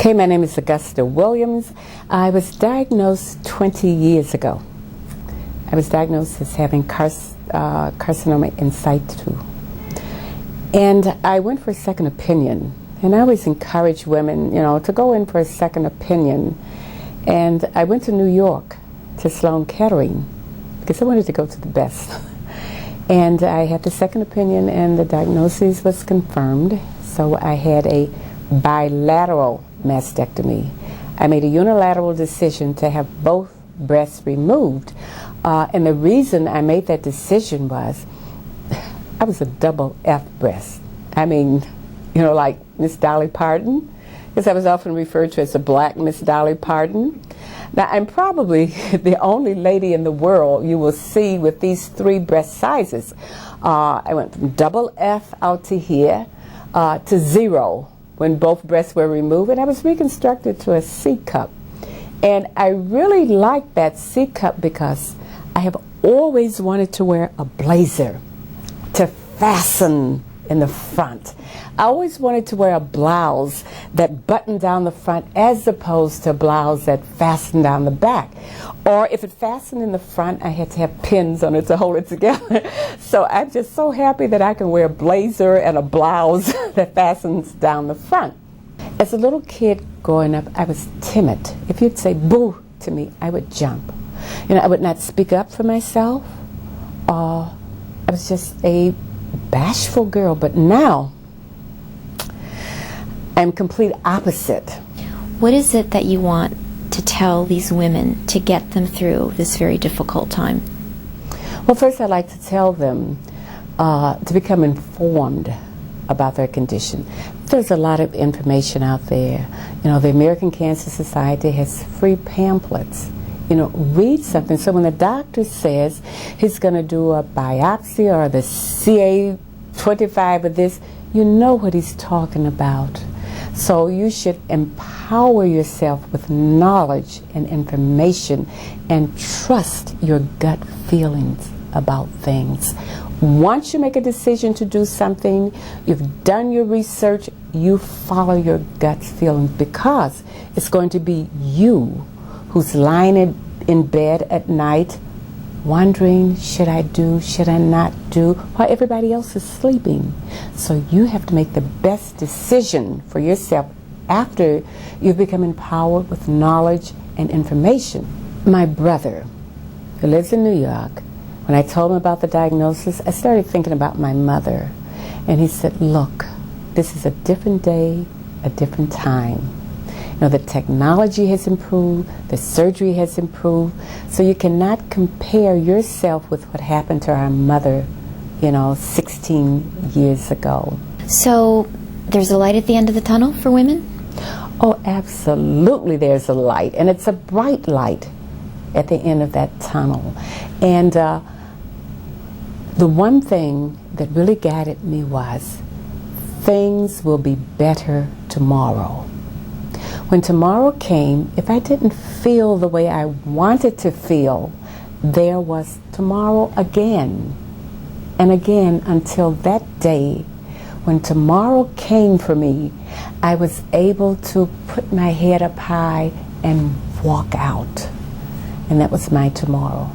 Okay, my name is Agusta.wmv. I was diagnosed 20 years ago. I was diagnosed as having carcinoma in situ. And I went for a second opinion. And I always encourage women, to go in for a second opinion. And I went to New York, to Sloan Kettering, because I wanted to go to the best. And I had the second opinion, and the diagnosis was confirmed. So I had a bilateral mastectomy. I made a unilateral decision to have both breasts removed. And the reason I made that decision was I was a double F breast. I mean, like Miss Dolly Parton, because I was often referred to as a black Miss Dolly Parton. Now, I'm probably the only lady in the world you will see with these three breast sizes. I went from double F out to here to 0 when both breasts were removed, and I was reconstructed to a C cup. And I really like that C cup because I have always wanted to wear a blazer to fasten in the front. I always wanted to wear a blouse that buttoned down the front as opposed to a blouse that fastened down the back. Or if it fastened in the front, I had to have pins on it to hold it together. So I'm just so happy that I can wear a blazer and a blouse that fastens down the front. As a little kid growing up, I was timid. If you'd say boo to me, I would jump. I would not speak up for myself. I was just a bashful girl, but now I'm complete opposite. What is it that you want to tell these women to get them through this very difficult time? Well, first I'd like to tell them to become informed about their condition. There's a lot of information out there. The American Cancer Society has free pamphlets. Read something. So when the doctor says he's going to do a biopsy or the CA25 of this, you know what he's talking about. So you should empower yourself with knowledge and information and trust your gut feelings about things. Once you make a decision to do something, you've done your research, you follow your gut feelings, because it's going to be you who's lying in bed at night wondering, should I do, should I not do, while everybody else is sleeping. So you have to make the best decision for yourself after you've become empowered with knowledge and information. My brother, who lives in New York, when I told him about the diagnosis, I started thinking about my mother. And he said, look, this is a different day, a different time. The technology has improved, the surgery has improved, so you cannot compare yourself with what happened to our mother, 16 years ago. So there's a light at the end of the tunnel for women? Oh, absolutely there's a light, and it's a bright light at the end of that tunnel. And the one thing that really guided me was, things will be better tomorrow. When tomorrow came, if I didn't feel the way I wanted to feel, there was tomorrow again and again, until that day when tomorrow came for me, I was able to put my head up high and walk out. And that was my tomorrow.